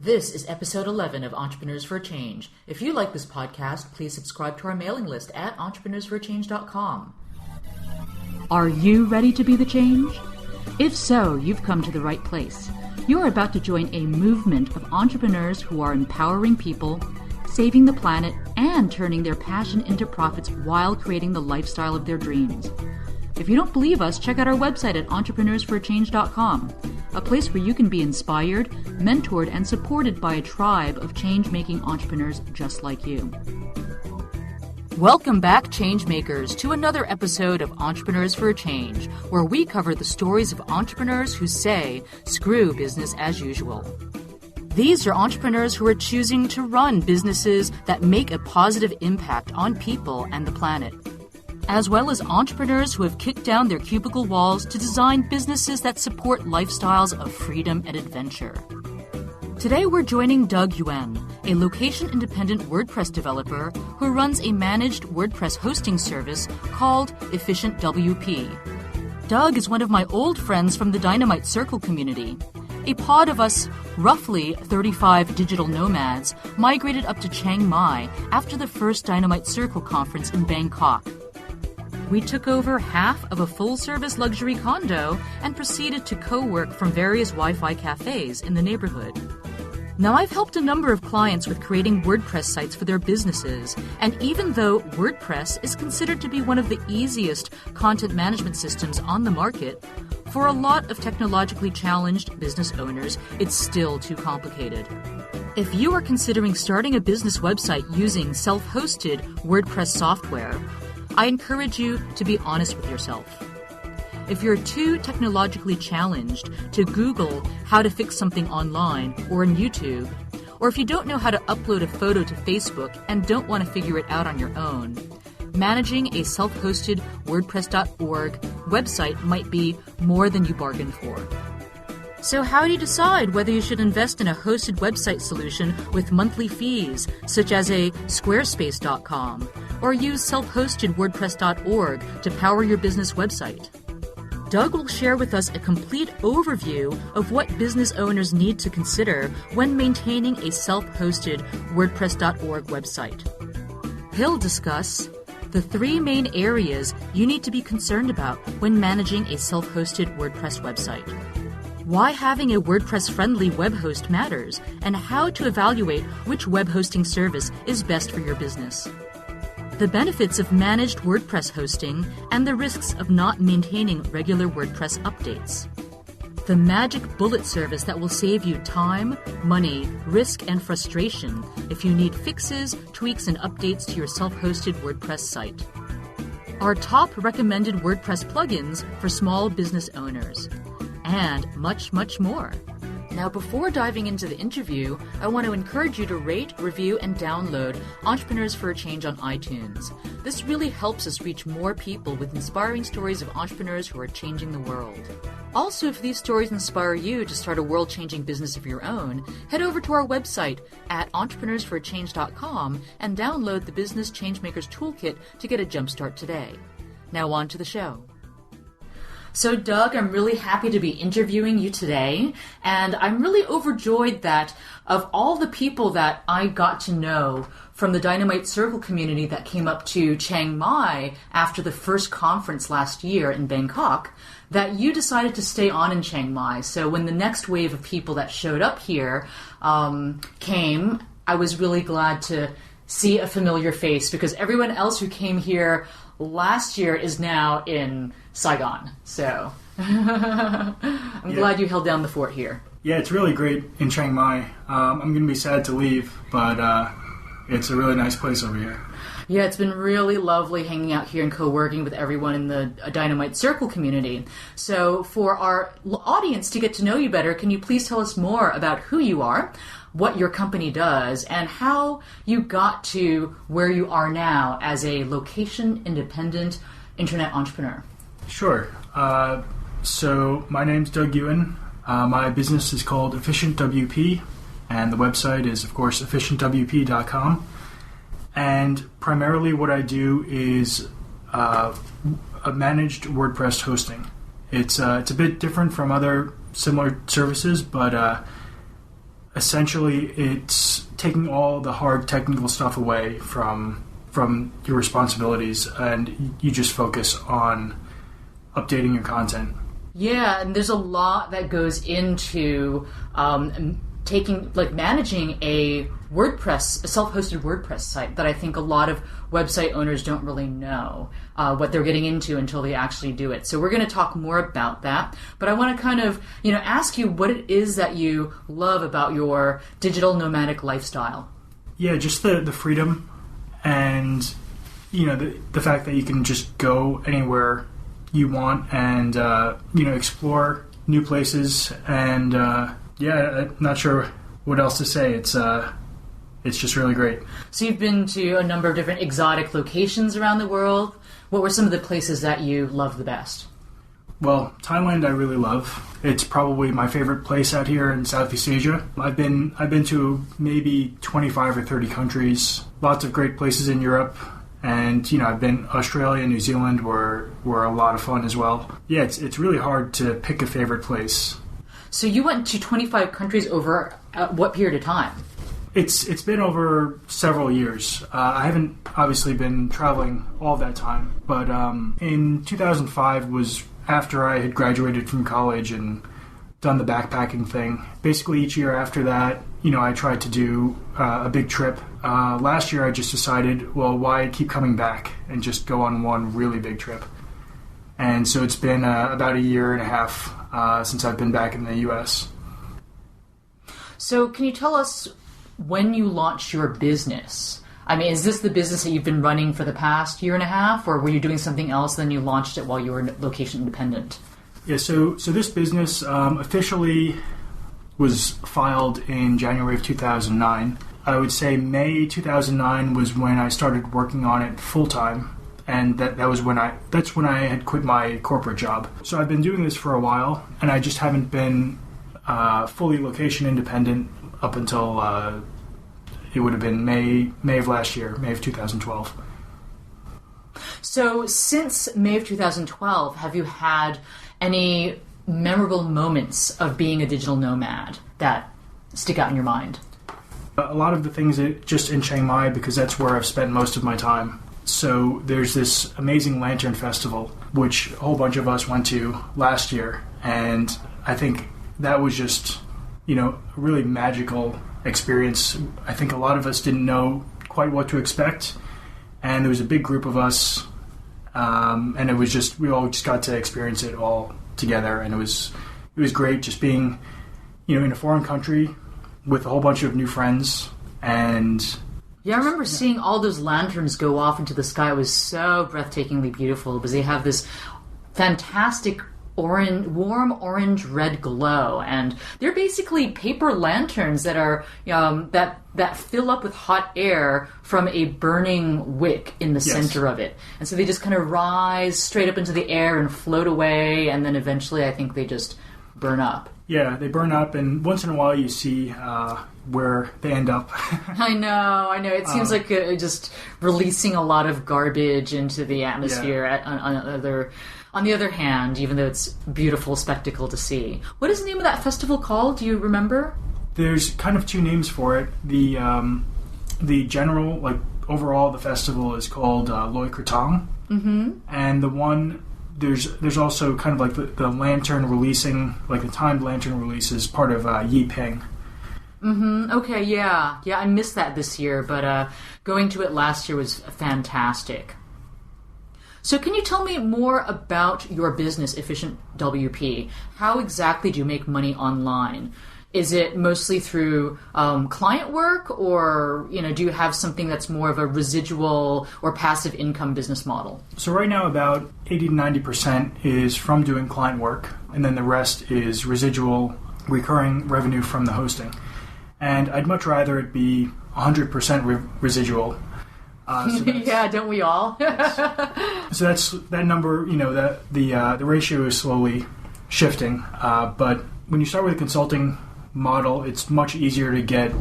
This is episode 11 of Entrepreneurs for a Change. If you like this podcast, please subscribe to our mailing list at entrepreneursforachange.com. Are you ready to be the change? If so, you've come to the right place. You are about to join a movement of entrepreneurs who are empowering people, saving the planet, and turning their passion into profits while creating the lifestyle of their dreams. If you don't believe us, check out our website at entrepreneursforachange.com, a place where you can be inspired, mentored, and supported by a tribe of change-making entrepreneurs just like you. Welcome back, Changemakers, to another episode of Entrepreneurs for a Change, where we cover the stories of entrepreneurs who say, screw business as usual. These are entrepreneurs who are choosing to run businesses that make a positive impact on people and the planet, as well as entrepreneurs who have kicked down their cubicle walls to design businesses that support lifestyles of freedom and adventure. Today we're joining Doug Yuen, a location-independent WordPress developer who runs a managed WordPress hosting service called Efficient WP. Doug is one of my old friends from the Dynamite Circle community. A pod of us, roughly 35 digital nomads, migrated up to Chiang Mai after the first Dynamite Circle conference in Bangkok. We took over half of a full-service luxury condo and proceeded to co-work from various Wi-Fi cafes in the neighborhood. Now, I've helped a number of clients with creating WordPress sites for their businesses, and even though WordPress is considered to be one of the easiest content management systems on the market, for a lot of technologically challenged business owners, it's still too complicated. If you are considering starting a business website using self-hosted WordPress software, I encourage you to be honest with yourself. If you're too technologically challenged to Google how to fix something online or on YouTube, or if you don't know how to upload a photo to Facebook and don't want to figure it out on your own, managing a self-hosted WordPress.org website might be more than you bargained for. So how do you decide whether you should invest in a hosted website solution with monthly fees, such as a Squarespace.com, or use self-hosted WordPress.org to power your business website? Doug will share with us a complete overview of what business owners need to consider when maintaining a self-hosted WordPress.org website. He'll discuss the 3 main areas you need to be concerned about when managing a self-hosted WordPress website, why having a WordPress-friendly web host matters, and how to evaluate which web hosting service is best for your business, the benefits of managed WordPress hosting, and the risks of not maintaining regular WordPress updates, the magic bullet service that will save you time, money, risk, and frustration if you need fixes, tweaks, and updates to your self-hosted WordPress site, our top recommended WordPress plugins for small business owners, and much, much more. Now, before diving into the interview, I want to encourage you to rate, review, and download Entrepreneurs for a Change on iTunes. This really helps us reach more people with inspiring stories of entrepreneurs who are changing the world. Also, if these stories inspire you to start a world-changing business of your own, head over to our website at entrepreneursforachange.com and download the Business Changemakers Toolkit to get a jumpstart today. Now on to the show. So, Doug, I'm really happy to be interviewing you today, and I'm really overjoyed that of all the people that I got to know from the Dynamite Circle community that came up to Chiang Mai after the first conference last year in Bangkok, that you decided to stay on in Chiang Mai. So when the next wave of people that showed up here came, I was really glad to see a familiar face, because everyone else who came here last year is now in Saigon. So I'm glad you held down the fort here. Yeah, it's really great in Chiang Mai. I'm going to be sad to leave, but it's a really nice place over here. Yeah, it's been really lovely hanging out here and co-working with everyone in the Dynamite Circle community. So for our audience to get to know you better, can you please tell us more about who you are, what your company does, and how you got to where you are now as a location-independent internet entrepreneur? Sure. So my name's Doug Yuen. My business is called Efficient WP, and the website is, of course, efficientwp.com. And primarily what I do is a managed WordPress hosting. It's a bit different from other similar services, but essentially it's taking all the hard technical stuff away from your responsibilities, and you just focus on updating your content. Yeah, and there's a lot that goes into managing a self-hosted WordPress site that I think a lot of website owners don't really know what they're getting into until they actually do it. So we're going to talk more about that. But I want to kind of, ask you what it is that you love about your digital nomadic lifestyle. Yeah, just the freedom and, the fact that you can just go anywhere you want and, explore new places. And, I'm not sure what else to say. It's just really great. So you've been to a number of different exotic locations around the world. What were some of the places that you loved the best? Well, Thailand I really love. It's probably my favorite place out here in Southeast Asia. I've been to maybe 25 or 30 countries. Lots of great places in Europe. And, I've been Australia and New Zealand were a lot of fun as well. Yeah, it's really hard to pick a favorite place. So you went to 25 countries over what period of time? It's been over several years. I haven't obviously been traveling all that time, but in 2005 was after I had graduated from college and done the backpacking thing. Basically each year after that, I tried to do a big trip. Last year I just decided, well, why keep coming back and just go on one really big trip? And so it's been about a year and a half since I've been back in the U.S. So can you tell us when you launched your business? I mean, is this the business that you've been running for the past year and a half, or were you doing something else, then you launched it while you were location independent? Yeah, so this business officially was filed in January of 2009. I would say May 2009 was when I started working on it full-time, and that's when I had quit my corporate job. So I've been doing this for a while, and I just haven't been fully location independent up until it would have been May of last year, May of 2012. So since May of 2012, have you had any memorable moments of being a digital nomad that stick out in your mind? A lot of the things just in Chiang Mai, because that's where I've spent most of my time. So there's this amazing lantern festival, which a whole bunch of us went to last year, and I think that was just, a really magical experience. I think a lot of us didn't know quite what to expect, and there was a big group of us, and it was just, we all just got to experience it all together, and it was great just being, in a foreign country with a whole bunch of new friends. And yeah, I remember seeing all those lanterns go off into the sky. It was so breathtakingly beautiful because they have this fantastic warm orange red glow, and they're basically paper lanterns that are that fill up with hot air from a burning wick in the center of it, and so they just kind of rise straight up into the air and float away, and then eventually I think they just burn up. Yeah, they burn up, and once in a while you see where they end up. I know. It seems like just releasing a lot of garbage into the atmosphere. Yeah. On the other hand, even though it's a beautiful spectacle to see. What is the name of that festival called? Do you remember? There's kind of two names for it. The general, overall, the festival is called Loi Krathong. Mm-hmm. And the one, there's also kind of the lantern releasing, the timed lantern release is part of Yi Ping. Mm-hmm. Okay, yeah. Yeah, I missed that this year, but going to it last year was fantastic. So can you tell me more about your business, Efficient WP? How exactly do you make money online? Is it mostly through client work, or do you have something that's more of a residual or passive income business model? So right now about 80 to 90% is from doing client work, and then the rest is residual recurring revenue from the hosting. And I'd much rather it be 100% residual. Yeah, don't we all? So that's that number. The ratio is slowly shifting. But when you start with a consulting model, it's much easier to get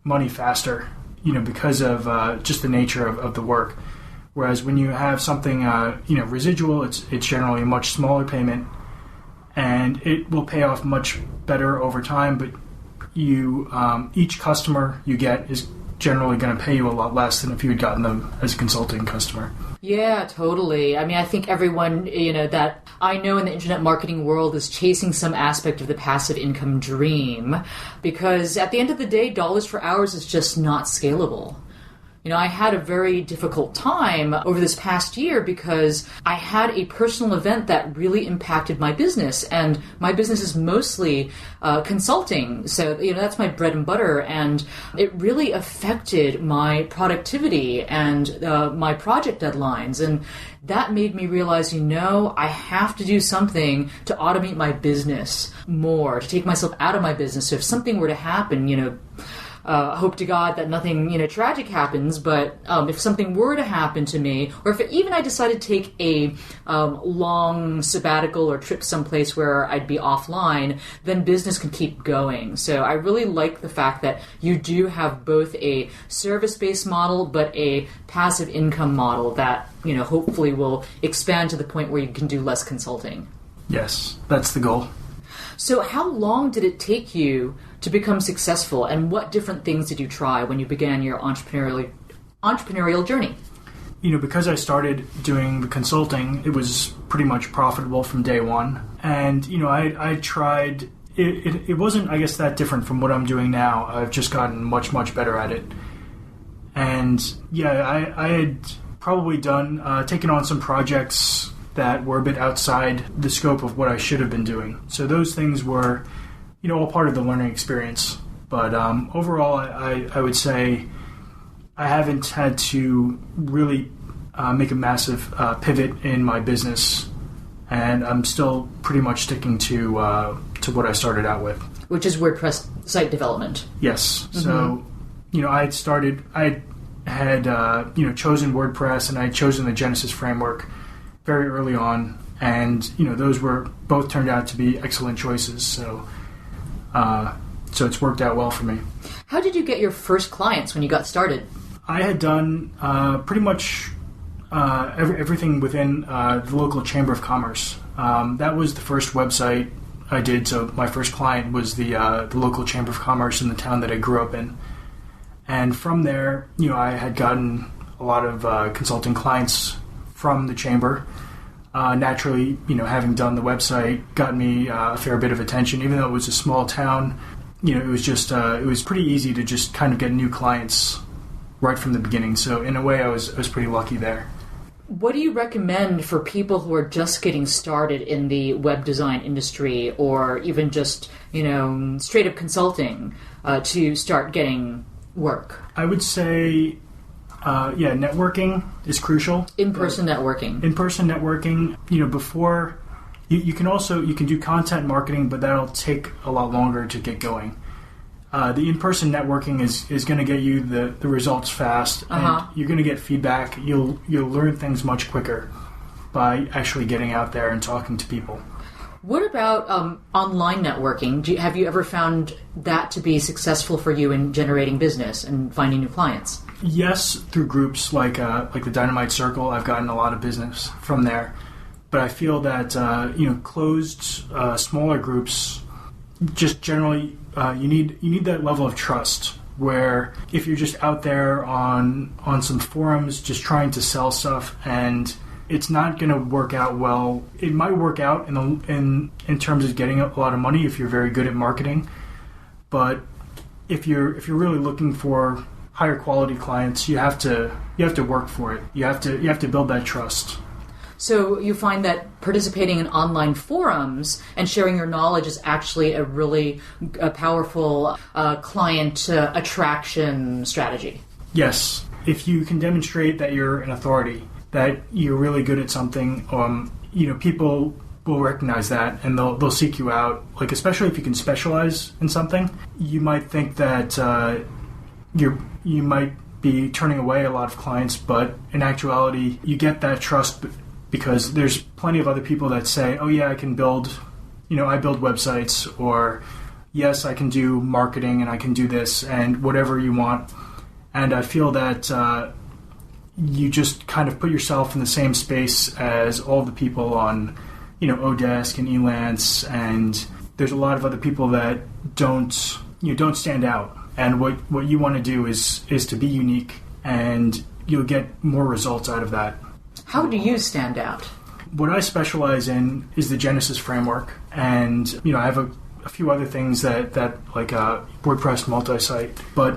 money faster. Because of just the nature of the work. Whereas when you have something residual, it's generally a much smaller payment, and it will pay off much better over time. But each customer you get is generally going to pay you a lot less than if you had gotten them as a consulting customer. Yeah, totally. I mean, I think everyone, that I know in the internet marketing world is chasing some aspect of the passive income dream, because at the end of the day, dollars for hours is just not scalable. I had a very difficult time over this past year because I had a personal event that really impacted my business, and my business is mostly consulting. So, that's my bread and butter, and it really affected my productivity and my project deadlines. And that made me realize, I have to do something to automate my business more, to take myself out of my business. So if something were to happen, hope to God that nothing, tragic happens, but if something were to happen to me, or if even I decided to take a long sabbatical or trip someplace where I'd be offline, then business can keep going. So I really like the fact that you do have both a service-based model, but a passive income model that, hopefully will expand to the point where you can do less consulting. Yes, that's the goal. So how long did it take you to become successful, and what different things did you try when you began your entrepreneurial journey? Because I started doing the consulting, it was pretty much profitable from day one. And, I tried, it wasn't, I guess, that different from what I'm doing now. I've just gotten much, much better at it. And, yeah, I had probably taken on some projects that were a bit outside the scope of what I should have been doing. So those things were, all part of the learning experience. But overall, I would say I haven't had to really make a massive pivot in my business, and I'm still pretty much sticking to what I started out with. Which is WordPress site development. Yes. Mm-hmm. So, I had chosen WordPress, and I had chosen the Genesis framework very early on, and those were both turned out to be excellent choices. So it's worked out well for me. How did you get your first clients when you got started? I had done pretty much everything within the local Chamber of Commerce. That was the first website I did. So my first client was the local Chamber of Commerce in the town that I grew up in. And from there, I had gotten a lot of consulting clients from the chamber. Naturally, having done the website got me a fair bit of attention. Even though it was a small town, it was just it was pretty easy to just kind of get new clients right from the beginning. So in a way, I was pretty lucky there. What do you recommend for people who are just getting started in the web design industry, or even just straight up consulting to start getting work? I would say, networking is crucial. In-person networking. In-person networking, before you can do content marketing, but that'll take a lot longer to get going. The in-person networking is going to get you the results fast, and you're going to get feedback. You'll learn things much quicker by actually getting out there and talking to people. What about online networking? Have you ever found that to be successful for you in generating business and finding new clients? Yes, through groups like the Dynamite Circle, I've gotten a lot of business from there. But I feel that closed, smaller groups, just generally, you need that level of trust. Where if you're just out there on some forums, just trying to sell stuff, and it's not going to work out well. It might work out in terms of getting a lot of money if you're very good at marketing, but if you're really looking for higher quality clients, you have to work for it. You have to build that trust. So you find that participating in online forums and sharing your knowledge is actually a really powerful client attraction strategy. Yes, if you can demonstrate that you're an authority, that you're really good at something, people will recognize that, and they'll seek you out. Like, especially if you can specialize in something, you might think that you might be turning away a lot of clients, but in actuality, you get that trust because there's plenty of other people that say, "Oh yeah, I can build, I build websites," or "Yes, I can do marketing and I can do this and whatever you want." And I feel that you just kind of put yourself in the same space as all the people on, Odesk and Elance, and there's a lot of other people that don't you don't stand out. And what you want to do is to be unique, and you'll get more results out of that. How do you stand out? What I specialize in is the Genesis framework, and I have a few other things that like WordPress multi-site. But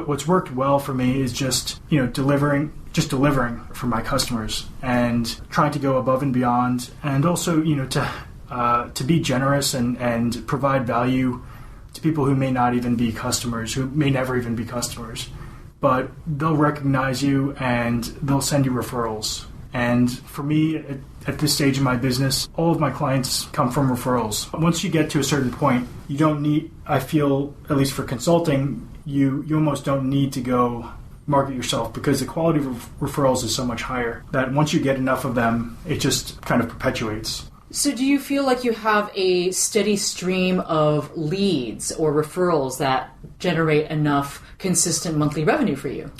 what's worked well for me is just delivering for my customers and trying to go above and beyond, and also to be generous and provide value to people who may not even be customers, who may never even be customers, but they'll recognize you and they'll send you referrals. And for me, at this stage in my business, all of my clients come from referrals. Once you get to a certain point, you don't need, I feel, at least for consulting, you almost don't need to go market yourself, because the quality of referrals is so much higher that once you get enough of them, it just kind of perpetuates. So do you feel like you have a steady stream of leads or referrals that generate enough consistent monthly revenue for you?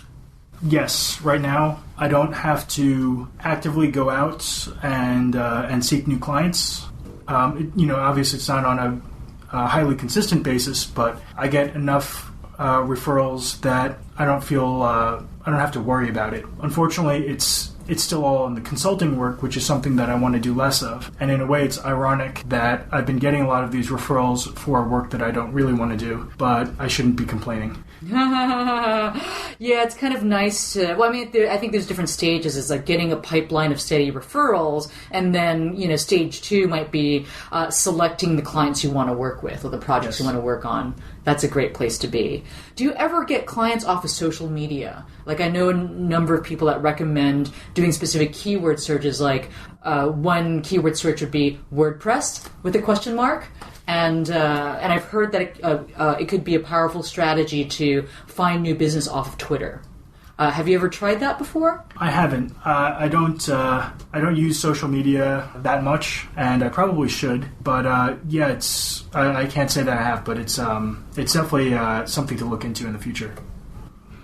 Yes. Right now, I don't have to actively go out and seek new clients. Obviously it's not on a highly consistent basis, but I get enough referrals that I don't feel I don't have to worry about it. Unfortunately, it's still all in the consulting work, which is something that I want to do less of. And in a way, it's ironic that I've been getting a lot of these referrals for work that I don't really want to do, but I shouldn't be complaining. Yeah, it's kind of nice to... Well, I mean, I think there's different stages. It's like getting a pipeline of steady referrals, and then, stage 2 might be selecting the clients you want to work with or the projects you want to work on. That's a great place to be. Do you ever get clients off of social media? Like, I know a number of people that recommend doing specific keyword searches, like one keyword search would be WordPress with a question mark. And I've heard that it could be a powerful strategy to find new business off of Twitter. Have you ever tried that before? I haven't. I don't use social media that much, and I probably should. But I can't say that I have, but it's definitely something to look into in the future.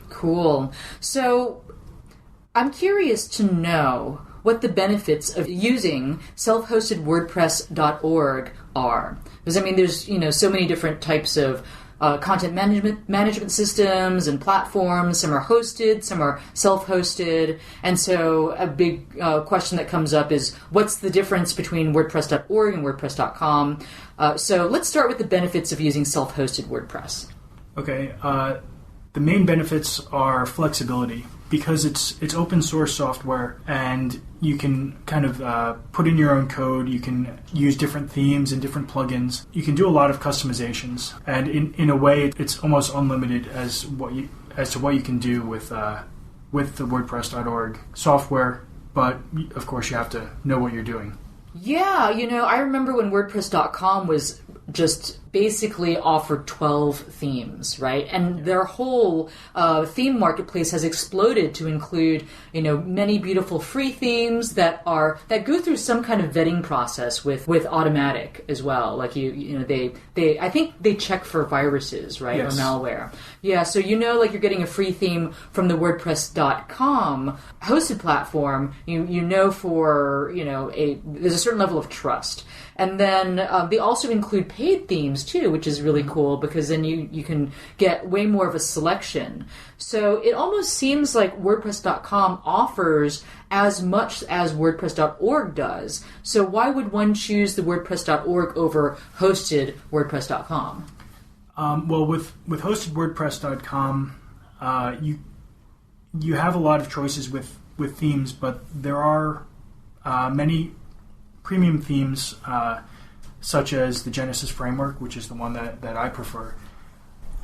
Cool. So I'm curious to know what the benefits of using self-hosted WordPress.org are. Because, I mean, there's, so many different types of content management systems and platforms. Some are hosted, some are self-hosted. And so a big question that comes up is, what's the difference between WordPress.org and WordPress.com? So let's start with the benefits of using self-hosted WordPress. Okay. The main benefits are flexibility, because it's open source software, and you can kind of put in your own code. You can use different themes and different plugins. You can do a lot of customizations, and in a way, it's almost unlimited as to what you can do with the WordPress.org software. But of course, you have to know what you're doing. Yeah, I remember when WordPress.com was just basically offered 12 themes, right? And their whole theme marketplace has exploded to include, many beautiful free themes that go through some kind of vetting process with Automatic as well. Like I think they check for viruses, right? Yes. Or malware. Yeah, so like you're getting a free theme from the WordPress.com hosted platform. For there's a certain level of trust. And then they also include paid themes too, which is really cool, because then you can get way more of a selection. So it almost seems like WordPress.com offers as much as WordPress.org does. So why would one choose the WordPress.org over hosted WordPress.com? Well, with hosted WordPress.com, you have a lot of choices with themes, but there are many premium themes, such as the Genesis framework, which is the one that I prefer,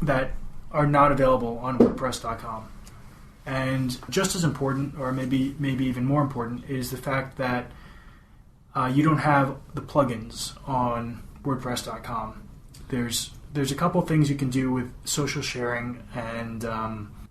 that are not available on WordPress.com. And just as important, or maybe even more important, is the fact that you don't have the plugins on WordPress.com. There's a couple things you can do with social sharing and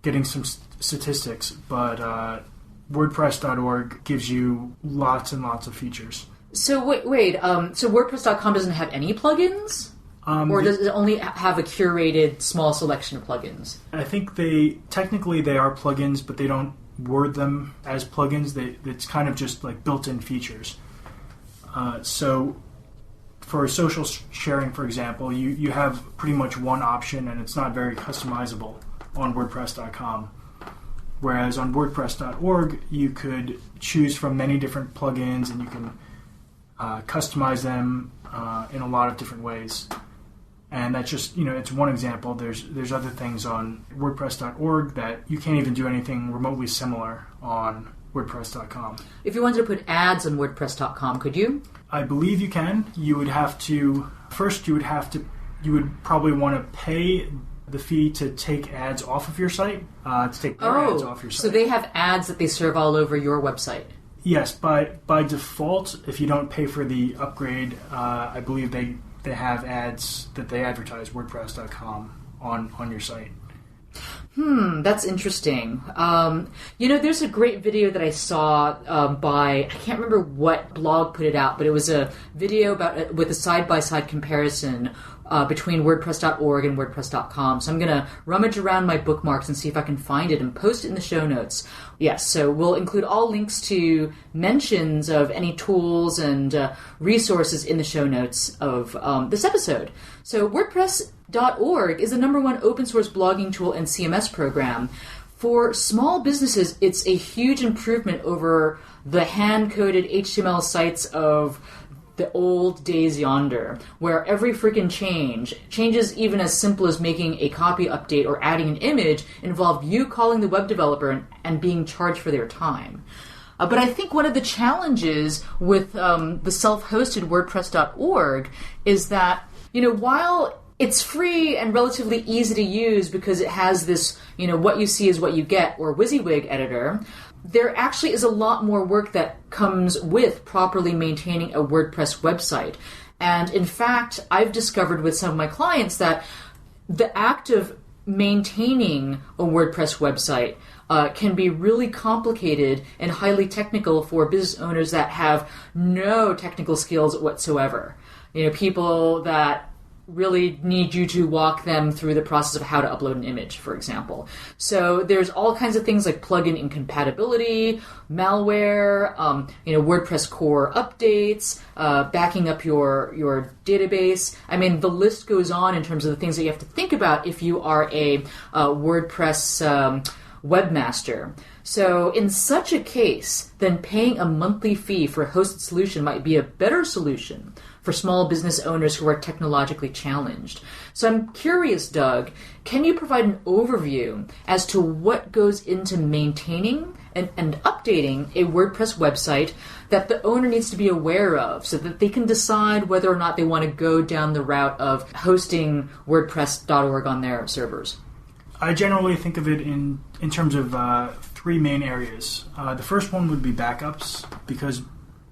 getting some statistics, but WordPress.org gives you lots and lots of features. So wait. So WordPress.com doesn't have any plugins? Or does it only have a curated small selection of plugins? I think they are plugins, but they don't word them as plugins. It's kind of just like built-in features. So for social sharing, for example, you have pretty much one option, and it's not very customizable on WordPress.com. Whereas on WordPress.org, you could choose from many different plugins, and you can customize them in a lot of different ways. And that's just, it's one example. There's other things on WordPress.org that you can't even do anything remotely similar on WordPress.com. If you wanted to put ads on WordPress.com, could you? I believe you can. You would have to, first you would probably want to pay the fee to take ads off of your site, to take their ads off your site. So they have ads that they serve all over your website? Yes, by default, if you don't pay for the upgrade, I believe they have ads that they advertise WordPress.com on your site. That's interesting. There's a great video that I saw I can't remember what blog put it out, but it was a video with a side-by-side comparison between WordPress.org and WordPress.com. So I'm going to rummage around my bookmarks and see if I can find it and post it in the show notes. Yes, so we'll include all links to mentions of any tools and resources in the show notes of this episode. So WordPress.org is the #1 open source blogging tool and CMS program. For small businesses, it's a huge improvement over the hand-coded HTML sites of the old days yonder, where every freaking changes even as simple as making a copy update or adding an image, involved you calling the web developer and being charged for their time. But I think one of the challenges with the self-hosted WordPress.org is that, while it's free and relatively easy to use because it has this, what you see is what you get, or WYSIWYG editor, there actually is a lot more work that comes with properly maintaining a WordPress website. And in fact, I've discovered with some of my clients that the act of maintaining a WordPress website can be really complicated and highly technical for business owners that have no technical skills whatsoever. People that really need you to walk them through the process of how to upload an image, for example. So there's all kinds of things like plugin incompatibility, malware, WordPress core updates, backing up your database. I mean, the list goes on in terms of the things that you have to think about if you are a WordPress webmaster. So in such a case, then paying a monthly fee for a hosted solution might be a better solution for small business owners who are technologically challenged. So I'm curious, Doug, can you provide an overview as to what goes into maintaining and updating a WordPress website that the owner needs to be aware of so that they can decide whether or not they want to go down the route of hosting WordPress.org on their servers? I generally think of it in terms of three main areas. The first one would be backups, because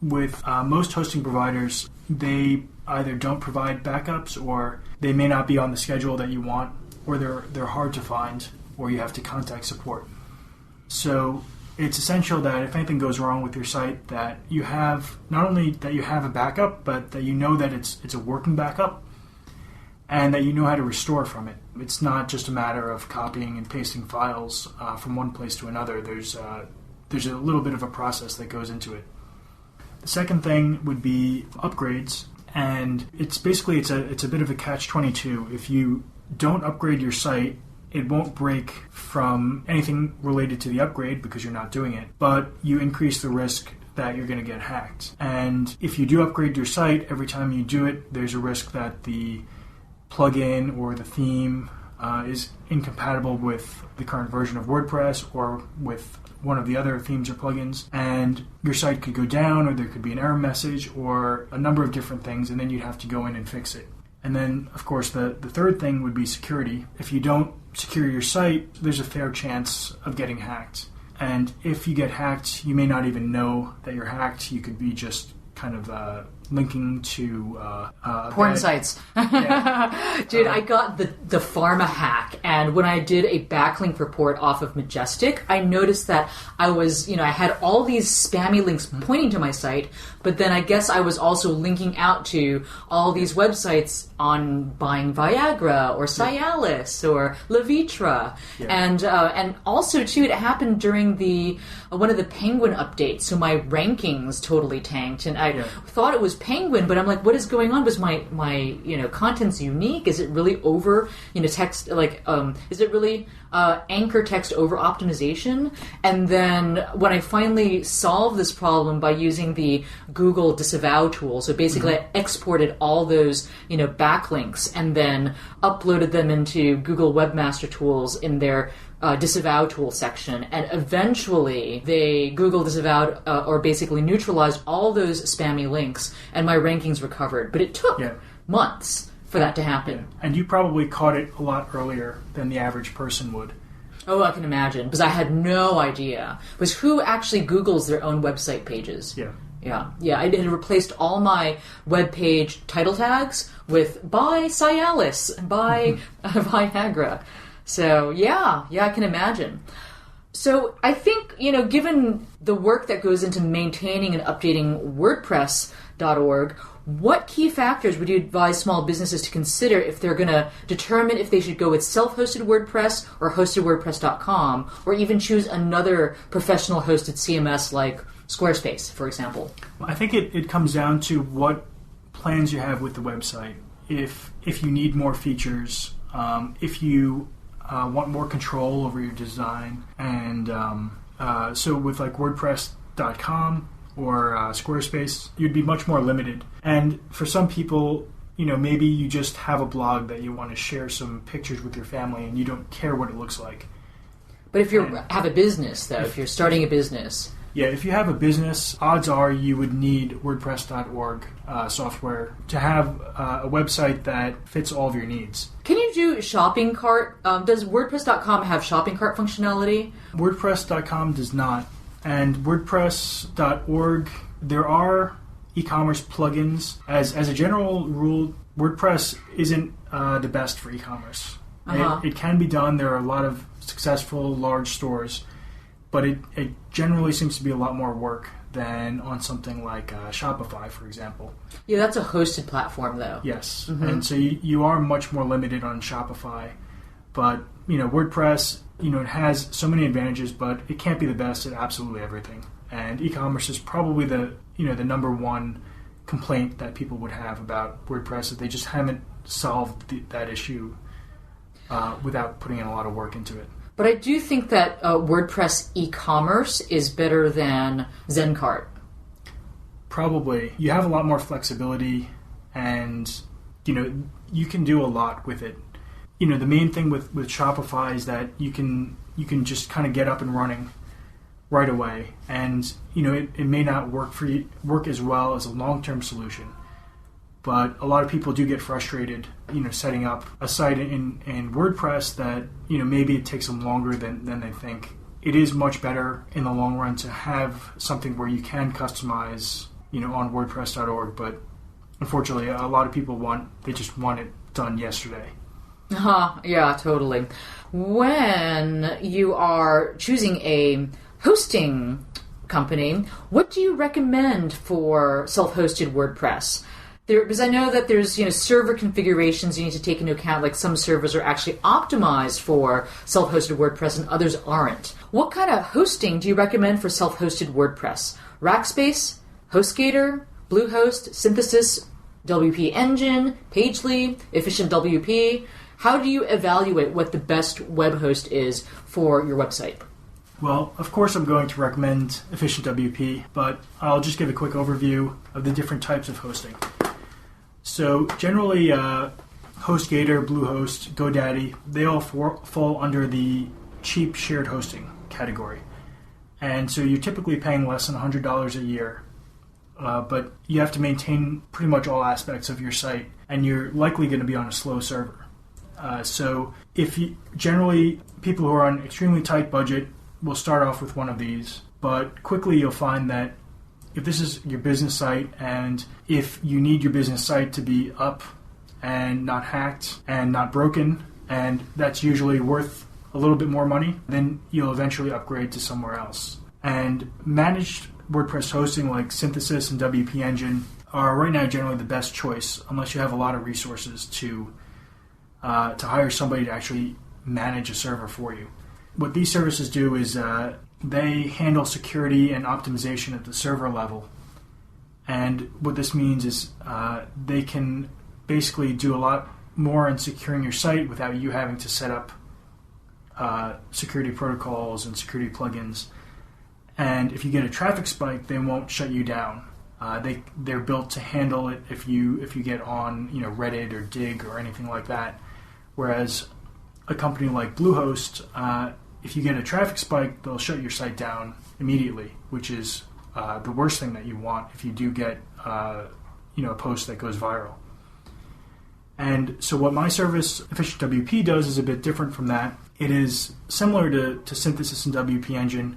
with most hosting providers, they either don't provide backups, or they may not be on the schedule that you want, or they're hard to find, or you have to contact support. So it's essential that if anything goes wrong with your site, that you have not only that you have a backup, but that you know that it's a working backup, and that you know how to restore from it. It's not just a matter of copying and pasting files from one place to another. There's a little bit of a process that goes into it. The second thing would be upgrades, and it's a bit of a catch-22. If you don't upgrade your site, it won't break from anything related to the upgrade because you're not doing it, but you increase the risk that you're going to get hacked. And if you do upgrade your site, every time you do it, there's a risk that the plugin or the theme is incompatible with the current version of WordPress or with one of the other themes or plugins, and your site could go down, or there could be an error message, or a number of different things, and then you'd have to go in and fix it. And then, of course, the third thing would be security. If you don't secure your site, there's a fair chance of getting hacked. And if you get hacked, you may not even know that you're hacked. You could be just kind of linking to porn sites. Yeah. Dude, I got the pharma hack, and when I did a backlink report off of Majestic, I noticed that I had all these spammy links pointing to my site, but then I guess I was also linking out to all these websites on buying Viagra or Cialis or Levitra. Yeah. And also too, it happened during one of the Penguin updates, so my rankings totally tanked, and I thought it was Penguin, but I'm like, what is going on? Was my contents unique? Is it really over text, like is it really anchor text over optimization? And then when I finally solved this problem by using the Google disavow tool, so basically I exported all those backlinks and then uploaded them into Google Webmaster Tools in their disavow tool section, and eventually Google disavowed or basically neutralized all those spammy links, and my rankings recovered. But it took months for that to happen. Yeah. And you probably caught it a lot earlier than the average person would. Oh, I can imagine, because I had no idea. Because who actually Googles their own website pages? Yeah. I had replaced all my web page title tags with by Cialis, by Viagra. So, yeah, I can imagine. So, I think, given the work that goes into maintaining and updating WordPress.org, what key factors would you advise small businesses to consider if they're going to determine if they should go with self-hosted WordPress or hostedwordpress.com, or even choose another professional hosted CMS like Squarespace, for example? I think it comes down to what plans you have with the website. If you need more features, if you want more control over your design, and so with like WordPress.com or Squarespace, you'd be much more limited. And for some people, maybe you just have a blog that you want to share some pictures with your family and you don't care what it looks like. But if you have a business, though, if you're starting a business... Yeah, if you have a business, odds are you would need WordPress.org software to have a website that fits all of your needs. Can you do shopping cart? Does WordPress.com have shopping cart functionality? WordPress.com does not. And WordPress.org, there are e-commerce plugins. As a general rule, WordPress isn't the best for e-commerce. It can be done. There are a lot of successful large stores, but it generally seems to be a lot more work than on something like Shopify, for example. Yeah, that's a hosted platform, though. Yes, and so you are much more limited on Shopify. But, WordPress, it has so many advantages, but it can't be the best at absolutely everything. And e-commerce is probably the number one complaint that people would have about WordPress, that they just haven't solved that issue without putting in a lot of work into it. But I do think that WordPress e-commerce is better than Zencart. Probably. You have a lot more flexibility, and you can do a lot with it. The main thing with Shopify is that you can just kind of get up and running right away, and it may not work as well as a long-term solution. But a lot of people do get frustrated, setting up a site in WordPress that, maybe it takes them longer than they think. It is much better in the long run to have something where you can customize, on WordPress.org. But unfortunately, a lot of people they just want it done yesterday. Yeah, totally. When you are choosing a hosting company, what do you recommend for self-hosted WordPress? Because I know that there's server configurations you need to take into account, like some servers are actually optimized for self-hosted WordPress and others aren't. What kind of hosting do you recommend for self-hosted WordPress? Rackspace, HostGator, Bluehost, Synthesis, WP Engine, Pagely, Efficient WP? How do you evaluate what the best web host is for your website? Well, of course I'm going to recommend Efficient WP, but I'll just give a quick overview of the different types of hosting. So generally, HostGator, Bluehost, GoDaddy, they all fall under the cheap shared hosting category. And so you're typically paying less than $100 a year, but you have to maintain pretty much all aspects of your site, and you're likely going to be on a slow server. So generally, people who are on an extremely tight budget will start off with one of these, but quickly you'll find that if this is your business site, and if you need your business site to be up and not hacked and not broken, and that's usually worth a little bit more money, then you'll eventually upgrade to somewhere else. And managed WordPress hosting like Synthesis and WP Engine are right now generally the best choice, unless you have a lot of resources to hire somebody to actually manage a server for you. What these services do is they handle security and optimization at the server level, And what this means is they can basically do a lot more in securing your site without you having to set up security protocols and security plugins. And if you get a traffic spike, they won't shut you down. They're built to handle it if you get on Reddit or Dig or anything like that. Whereas a company like Bluehost, if you get a traffic spike, they'll shut your site down immediately, which is the worst thing that you want if you do get a post that goes viral. And so what my service, Efficient WP, does is a bit different from that. It is similar to Synthesis and WP Engine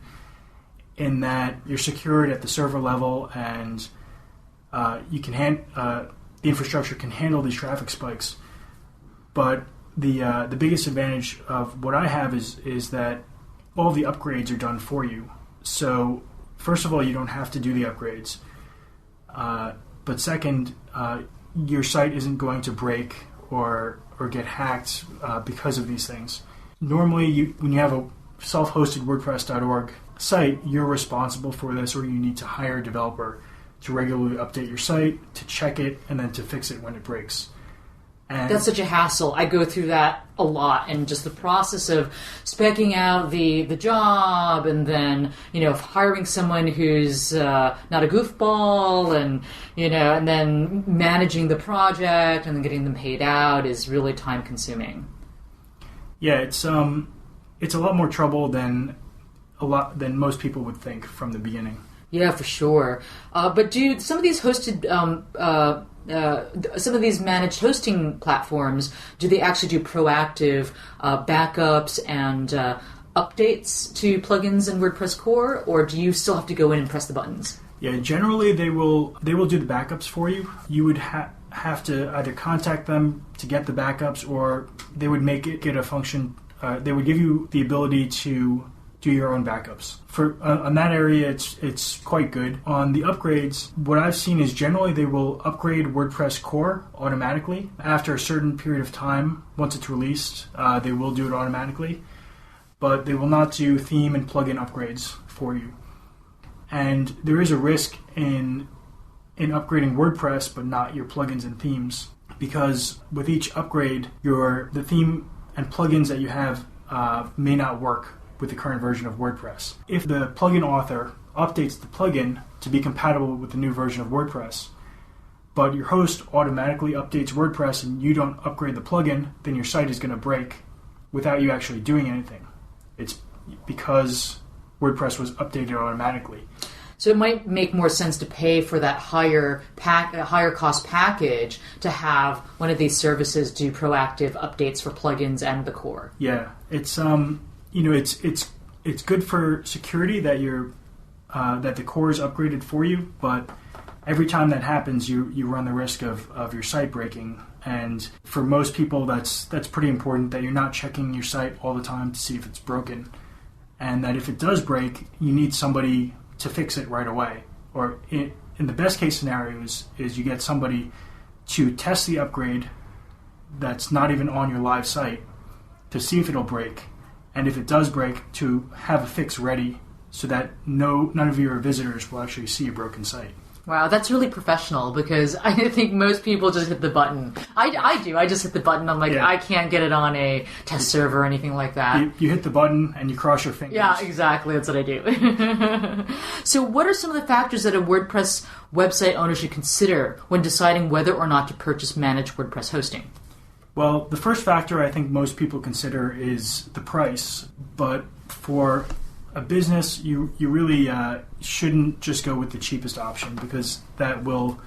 in that you're secured at the server level, and you can the infrastructure can handle these traffic spikes. But the biggest advantage of what I have is that all the upgrades are done for you. So first of all, you don't have to do the upgrades. But second, your site isn't going to break or get hacked because of these things. Normally, when you have a self-hosted WordPress.org site, you're responsible for this, or you need to hire a developer to regularly update your site, to check it, and then to fix it when it breaks. And that's such a hassle. I go through that a lot, and just the process of speccing out the job, and then hiring someone who's not a goofball, and and then managing the project and then getting them paid out is really time consuming. Yeah, it's a lot more trouble than most people would think from the beginning. Yeah, for sure. But do some of these hosted some of these managed hosting platforms, do they actually do proactive backups and updates to plugins in WordPress core, or do you still have to go in and press the buttons? Yeah, generally they will do the backups for you. You would have to either contact them to get the backups, or they would make it get a function. They would give you the ability to do your own backups. For on that area, it's quite good. On the upgrades, what I've seen is generally they will upgrade WordPress core automatically. After a certain period of time, once it's released, they will do it automatically. But they will not do theme and plugin upgrades for you. And there is a risk in upgrading WordPress, but not your plugins and themes, because with each upgrade, the theme and plugins that you have may not work with the current version of WordPress. If the plugin author updates the plugin to be compatible with the new version of WordPress, but your host automatically updates WordPress and you don't upgrade the plugin, then your site is going to break without you actually doing anything. It's because WordPress was updated automatically. So it might make more sense to pay for that higher cost package to have one of these services do proactive updates for plugins and the core. Yeah, it's it's good for security that that the core is upgraded for you, but every time that happens, you run the risk of your site breaking. And for most people, that's pretty important, that you're not checking your site all the time to see if it's broken, and that if it does break, you need somebody to fix it right away. Or in the best case scenario is you get somebody to test the upgrade that's not even on your live site to see if it'll break, and if it does break, to have a fix ready so that none of your visitors will actually see a broken site. Wow, that's really professional, because I think most people just hit the button. I do. I just hit the button. I'm like, yeah. I can't get it on a test server or anything like that. You hit the button and you cross your fingers. Yeah, exactly. That's what I do. So what are some of the factors that a WordPress website owner should consider when deciding whether or not to purchase managed WordPress hosting? Well, the first factor I think most people consider is the price. But for a business, you really shouldn't just go with the cheapest option, because that will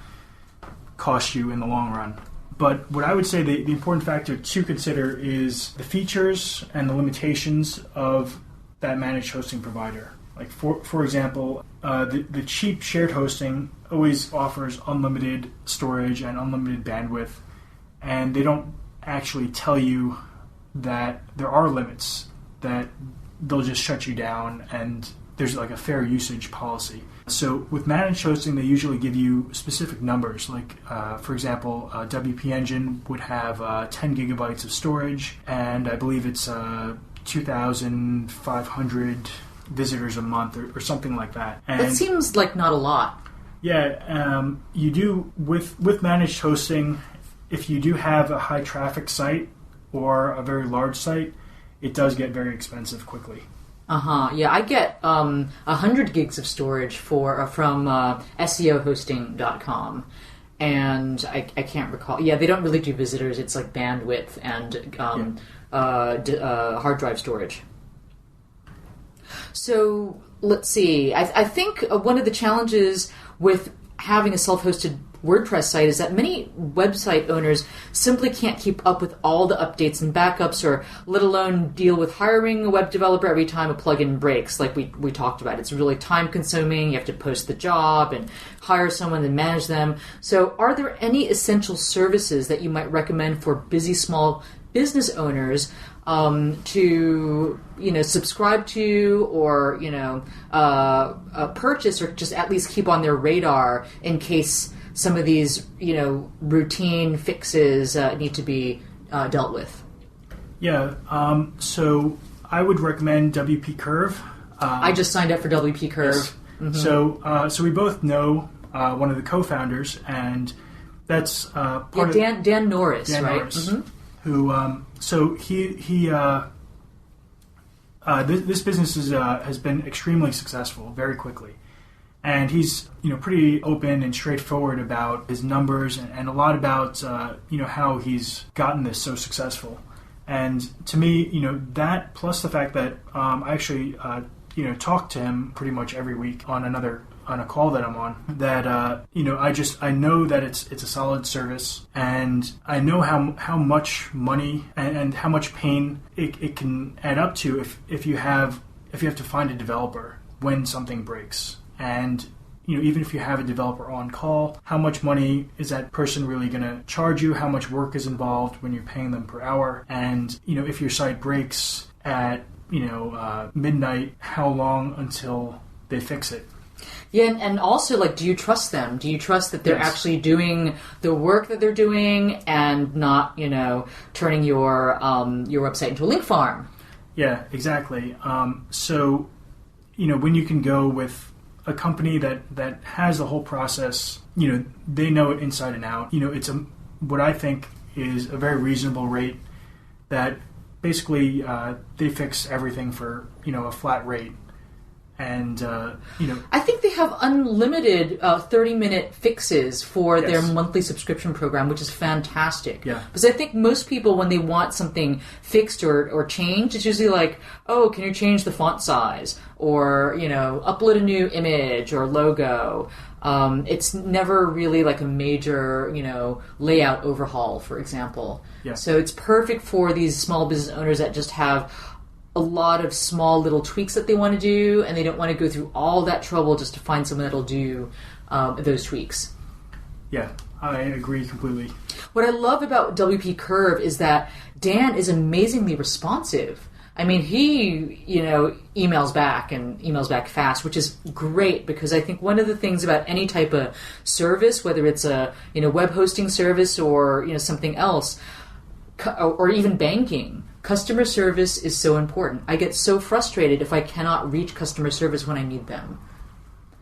cost you in the long run. But what I would say the important factor to consider is the features and the limitations of that managed hosting provider. Like for example, the cheap shared hosting always offers unlimited storage and unlimited bandwidth, and they don't actually tell you that there are limits, that they'll just shut you down, and there's like a fair usage policy. So with managed hosting, they usually give you specific numbers. Like, for example, WP Engine would have 10 gigabytes of storage, and I believe it's 2,500 visitors a month or something like that. And that seems like not a lot. Yeah, you do with managed hosting. If you do have a high traffic site or a very large site, it does get very expensive quickly. Yeah, I get 100 gigs of storage from SEOhosting.com. And I can't recall. Yeah, they don't really do visitors. It's like bandwidth and hard drive storage. So let's see. I think one of the challenges with having a self-hosted WordPress site is that many website owners simply can't keep up with all the updates and backups, or let alone deal with hiring a web developer every time a plugin breaks, like we talked about. It's really time consuming. You have to post the job and hire someone and manage them. So are there any essential services that you might recommend for busy small business owners to subscribe to, or purchase, or just at least keep on their radar in case some of these routine fixes need to be dealt with? Yeah, so I would recommend WP Curve. I just signed up for WP Curve. Yes. Mm-hmm. So we both know one of the co-founders, and that's part of Dan Norris, Dan right? Norris, Mm-hmm. Who so he this business has been extremely successful very quickly, and he's pretty open and straightforward about his numbers and a lot about how he's gotten this so successful. And to me, that plus the fact that I actually talk to him pretty much every week on a call that I'm on, that I know that it's a solid service, and I know how much money and how much pain it can add up to if you have to find a developer when something breaks. And even if you have a developer on call, how much money is that person really going to charge you? How much work is involved when you're paying them per hour? And if your site breaks at midnight, how long until they fix it? Yeah, and also, do you trust them? Do you trust that they're actually doing the work that they're doing and not, turning your website into a link farm? Yeah, exactly. So, when you can go with a company that has the whole process, they know it inside and out. It's what I think is a very reasonable rate that basically they fix everything for, a flat rate. And, I think they have unlimited 30-minute fixes for their monthly subscription program, which is fantastic. Yeah. Because I think most people, when they want something fixed or changed, it's usually like, oh, can you change the font size? Or, upload a new image or logo. It's never really like a major, layout overhaul, for example. Yeah. So it's perfect for these small business owners that just have a lot of small little tweaks that they want to do, and they don't want to go through all that trouble just to find someone that'll do those tweaks. Yeah, I agree completely. What I love about WP Curve is that Dan is amazingly responsive. I mean, he, emails back fast, which is great, because I think one of the things about any type of service, whether it's a, web hosting service or, something else, or even banking, customer service is so important. I get so frustrated if I cannot reach customer service when I need them.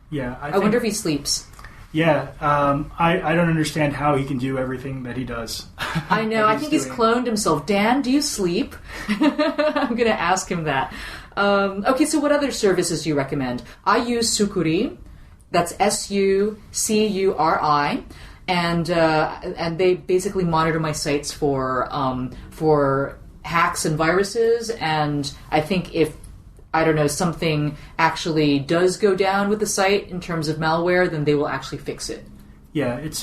Yeah, I wonder if he sleeps. Yeah, I don't understand how he can do everything that he does. I know. I think he's cloned himself. Dan, do you sleep? I'm going to ask him that. Okay, so what other services do you recommend? I use Sucuri. That's SUCURI. And they basically monitor my sites for hacks and viruses, and I think if something actually does go down with the site in terms of malware, then they will actually fix it. Yeah, it's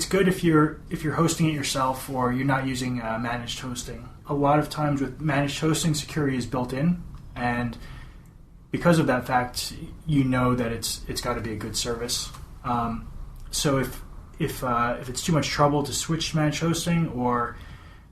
good if you're hosting it yourself or you're not using managed hosting. A lot of times with managed hosting, security is built in, and because of that fact, that it's got to be a good service. So if it's too much trouble to switch to managed hosting, or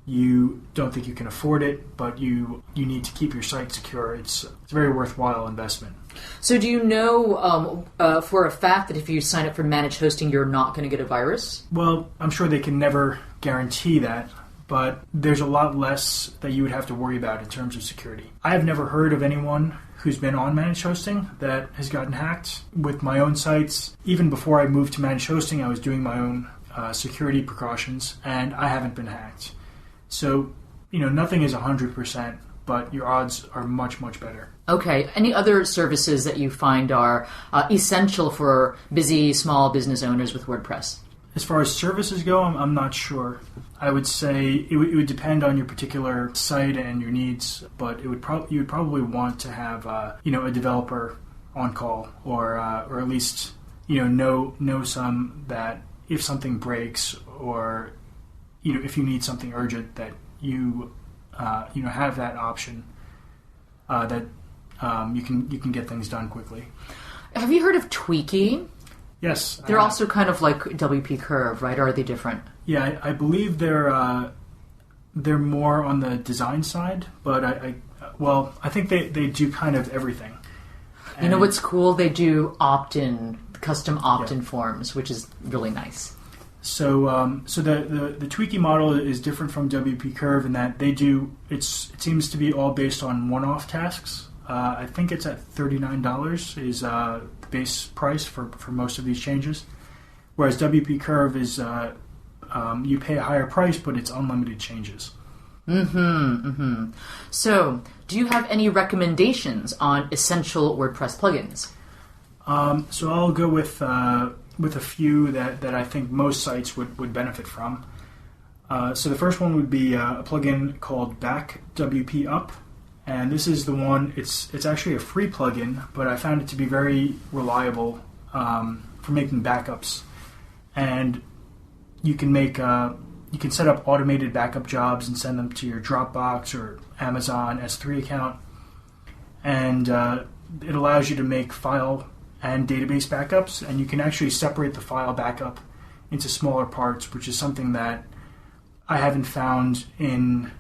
you don't think you can afford it, but you need to keep your site secure, it's a very worthwhile investment. So do you know for a fact that if you sign up for managed hosting, you're not going to get a virus? Well, I'm sure they can never guarantee that, but there's a lot less that you would have to worry about in terms of security. I have never heard of anyone who's been on managed hosting that has gotten hacked. With my own sites, even before I moved to managed hosting, I was doing my own security precautions, and I haven't been hacked. So, nothing is 100%, but your odds are much, much better. Okay. Any other services that you find are essential for busy small business owners with WordPress? As far as services go, I'm not sure. I would say it would depend on your particular site and your needs, but you would probably want to have a developer on call, or at least know some that if something breaks, or if you need something urgent, that you have that option that you can get things done quickly. Have you heard of Tweaky? Yes. They're also kind of like WP Curve, right? Or are they different? Yeah, I believe they're more on the design side, but I think they do kind of everything. You know what's cool? They do opt-in, custom opt-in forms, which is really nice. So the Tweaky model is different from WP Curve in that it seems to be all based on one-off tasks. I think it's at $39 is the base price for most of these changes, whereas WP Curve is you pay a higher price, but it's unlimited changes. So, do you have any recommendations on essential WordPress plugins? So I'll go with a few that I think most sites would benefit from. So the first one would be a plugin called Back WP Up. And this is the one, it's actually a free plugin, but I found it to be very reliable for making backups. And you can set up automated backup jobs and send them to your Dropbox or Amazon S3 account. And it allows you to make file and database backups, and you can actually separate the file backup into smaller parts, which is something that I haven't found in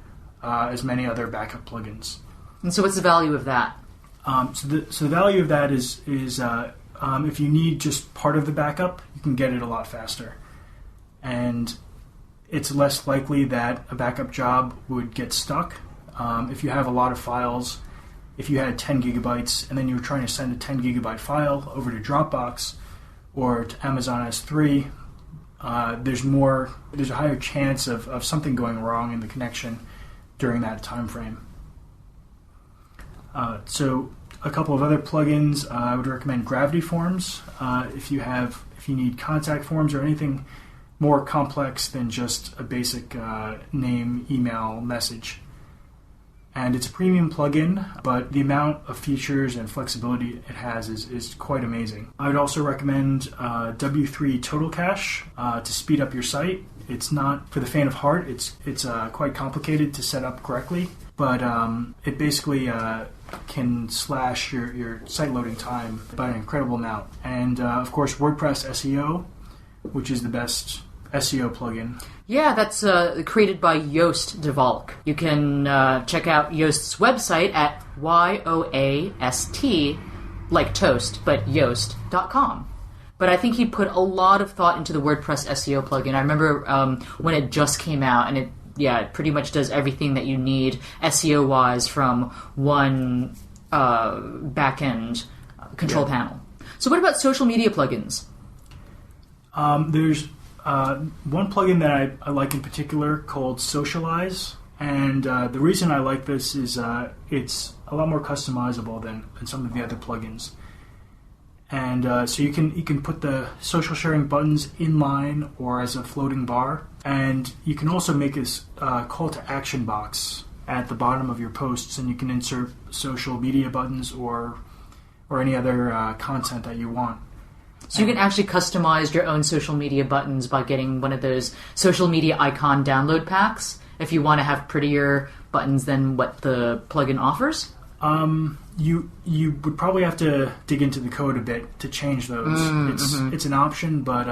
as many other backup plugins. And so what's the value of that? So the value of that is if you need just part of the backup, you can get it a lot faster. And it's less likely that a backup job would get stuck. If you have a lot of files, if you had 10 gigabytes and then you were trying to send a 10 gigabyte file over to Dropbox or to Amazon S3, there's a higher chance of something going wrong in the connection during that time frame. So a couple of other plugins, I would recommend Gravity Forms if you need contact forms or anything more complex than just a basic name, email, message. And it's a premium plugin, but the amount of features and flexibility it has is quite amazing. I would also recommend W3 Total Cache to speed up your site. It's not for the faint of heart. It's quite complicated to set up correctly, but it basically can slash your site loading time by an incredible amount. And of course, WordPress SEO, which is the best SEO plugin. Yeah, that's created by Joost de Valk. You can check out Joost's website at YOAST, like toast, but Joost.com. But I think he put a lot of thought into the WordPress SEO plugin. I remember when it just came out, and it pretty much does everything that you need SEO-wise from one back-end control panel. So what about social media plugins? There's one plugin that I like in particular called Socialize, and the reason I like this is it's a lot more customizable than some of the other plugins. And so you can put the social sharing buttons inline or as a floating bar, and you can also make a call to action box at the bottom of your posts, and you can insert social media buttons or any other content that you want. So you can actually customize your own social media buttons by getting one of those social media icon download packs if you want to have prettier buttons than what the plugin offers? You would probably have to dig into the code a bit to change those. It's an option, but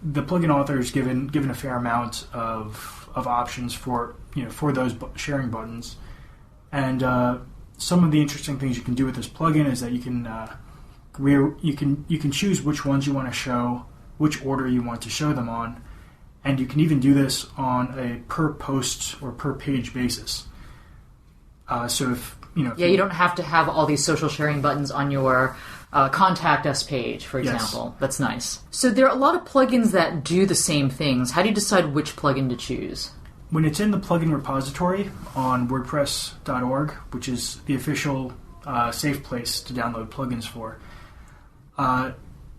the plugin author has given a fair amount of options for those sharing buttons. And some of the interesting things you can do with this plugin is that you can choose which ones you want to show, which order you want to show them on, And you can even do this on a per post or per page basis. So if you don't have to have all these social sharing buttons on your contact us page, for example. Yes. That's nice. So there are a lot of plugins that do the same things. How do you decide which plugin to choose? When it's in the plugin repository on WordPress.org, which is the official safe place to download plugins for,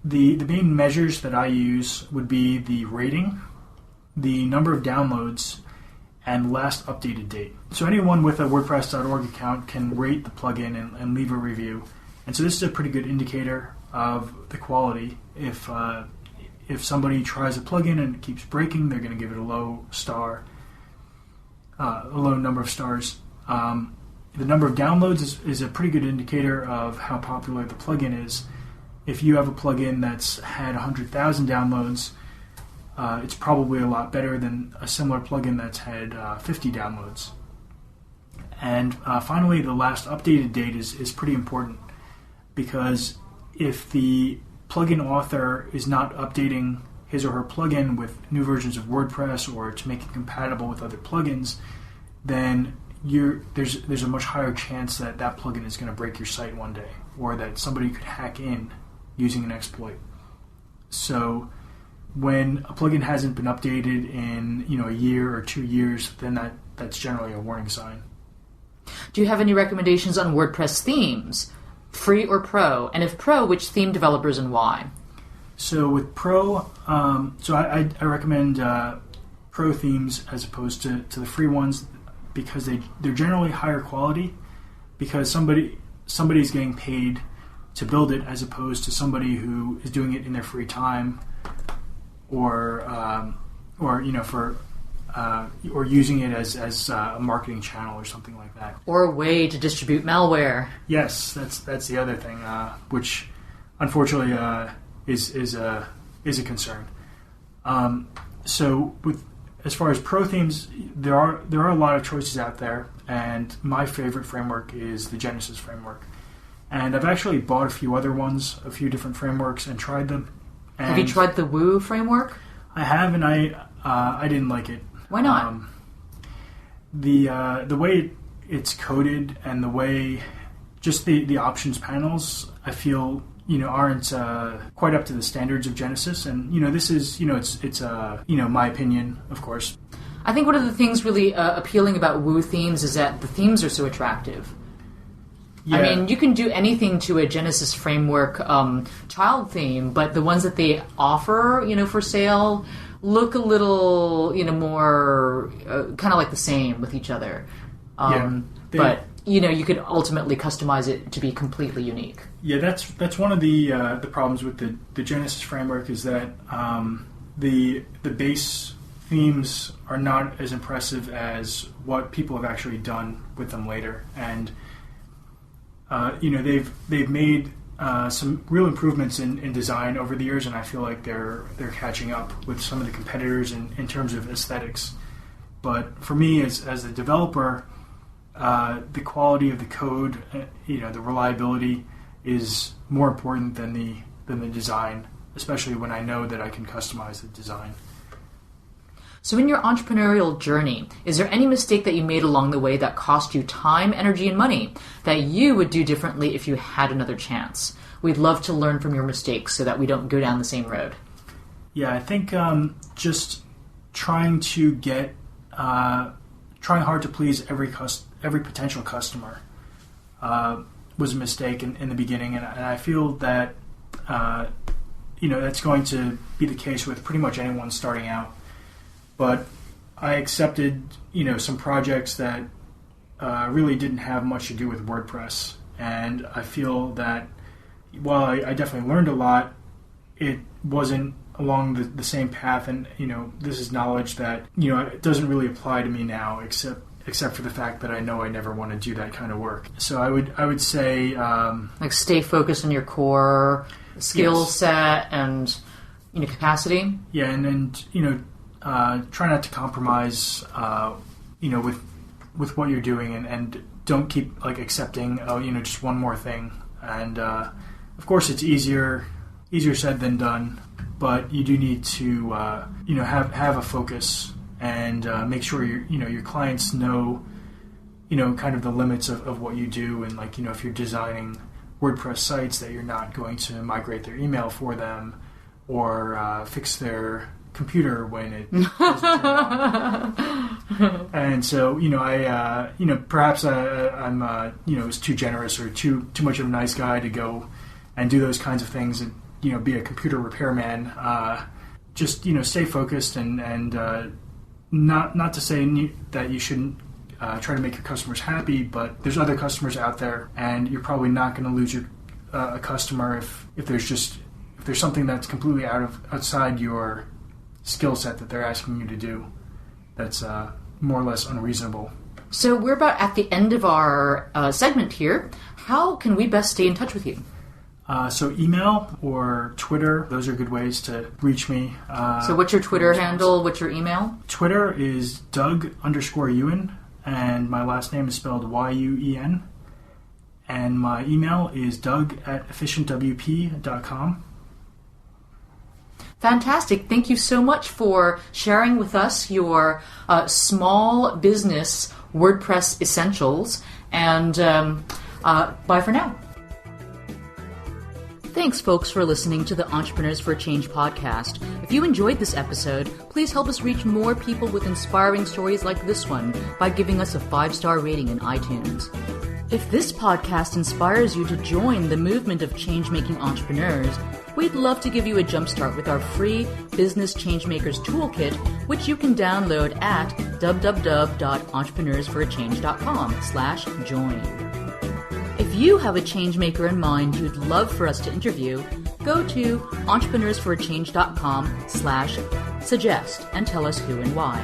the main measures that I use would be the rating, the number of downloads, and last updated date. So anyone with a WordPress.org account can rate the plugin and leave a review. And so this is a pretty good indicator of the quality. If somebody tries a plugin and it keeps breaking, they're going to give it a low number of stars. The number of downloads is a pretty good indicator of how popular the plugin is. If you have a plugin that's had 100,000 downloads, it's probably a lot better than a similar plugin that's had 50 downloads. And finally, the last updated date is pretty important, because if the plugin author is not updating his or her plugin with new versions of WordPress or to make it compatible with other plugins, then there's a much higher chance that plugin is going to break your site one day, or that somebody could hack in using an exploit. So when a plugin hasn't been updated in a year or 2 years, then that's generally a warning sign. Do you have any recommendations on WordPress themes, free or pro? And if pro, which theme developers and why? So with pro, I recommend pro themes as opposed to the free ones, because they're generally higher quality, because somebody's getting paid to build it as opposed to somebody who is doing it in their free time, or using it as a marketing channel or something like that, or a way to distribute malware. Yes, that's the other thing, which unfortunately is a concern. So as far as pro themes, there are a lot of choices out there, and my favorite framework is the Genesis framework. And I've actually bought a few other ones, a few different frameworks, and tried them. And have you tried the Woo framework? I have, and I didn't like it. Why not? The way it's coded and the way just the options panels, I feel aren't quite up to the standards of Genesis. And this is it's my opinion, of course. I think one of the things really appealing about Woo themes is that the themes are so attractive. Yeah. I mean, you can do anything to a Genesis framework child theme, but the ones that they offer, for sale, look a little, more kind of like the same with each other. But you could ultimately customize it to be completely unique. Yeah, that's one of the problems with the Genesis framework, is that the base themes are not as impressive as what people have actually done with them later, and they've made some real improvements in design over the years, and I feel like they're catching up with some of the competitors in terms of aesthetics. But for me, as a developer, the quality of the code, the reliability is more important than the design, especially when I know that I can customize the design. So in your entrepreneurial journey, is there any mistake that you made along the way that cost you time, energy, and money that you would do differently if you had another chance? We'd love to learn from your mistakes so that we don't go down the same road. Yeah, I think just trying hard to please every potential customer was a mistake in the beginning, and I feel that that's going to be the case with pretty much anyone starting out. But I accepted, some projects that really didn't have much to do with WordPress, and I feel that while I definitely learned a lot, it wasn't along the same path, and this is knowledge that it doesn't really apply to me now, except for the fact that I know I never want to do that kind of work. So I would say like stay focused on your core skill set and capacity. Yeah, and try not to compromise, with what you're doing, and don't keep accepting, just one more thing. And of course, it's easier said than done. but you do need to have a focus and make sure your clients know kind of the limits of what you do, and if you're designing WordPress sites, that you're not going to migrate their email for them or fix their computer when it doesn't turn on. And so I perhaps I'm was too generous or too much of a nice guy to go and do those kinds of things and be a computer repairman. Just stay focused and not to say that you shouldn't try to make your customers happy, but there's other customers out there, and you're probably not going to lose a customer if there's something that's completely outside your skill set that they're asking you to do that's more or less unreasonable. So we're about at the end of our segment here. How can we best stay in touch with you? So email or Twitter, those are good ways to reach me. So what's your Twitter handle? What's your email? Twitter is Doug_Yuen, and my last name is spelled Yuen. And my email is doug@efficientwp.com. Fantastic. Thank you so much for sharing with us your small business WordPress essentials. And bye for now. Thanks, folks, for listening to the Entrepreneurs for a Change podcast. If you enjoyed this episode, please help us reach more people with inspiring stories like this one by giving us a 5-star rating in iTunes. If this podcast inspires you to join the movement of change-making entrepreneurs, we'd love to give you a jumpstart with our free Business Changemakers Toolkit, which you can download at www.entrepreneursforachange.com/join. If you have a changemaker in mind you'd love for us to interview, go to entrepreneursforachange.com/suggest and tell us who and why.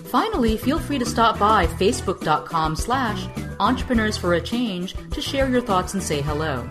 Finally, feel free to stop by facebook.com/entrepreneursforachange to share your thoughts and say hello.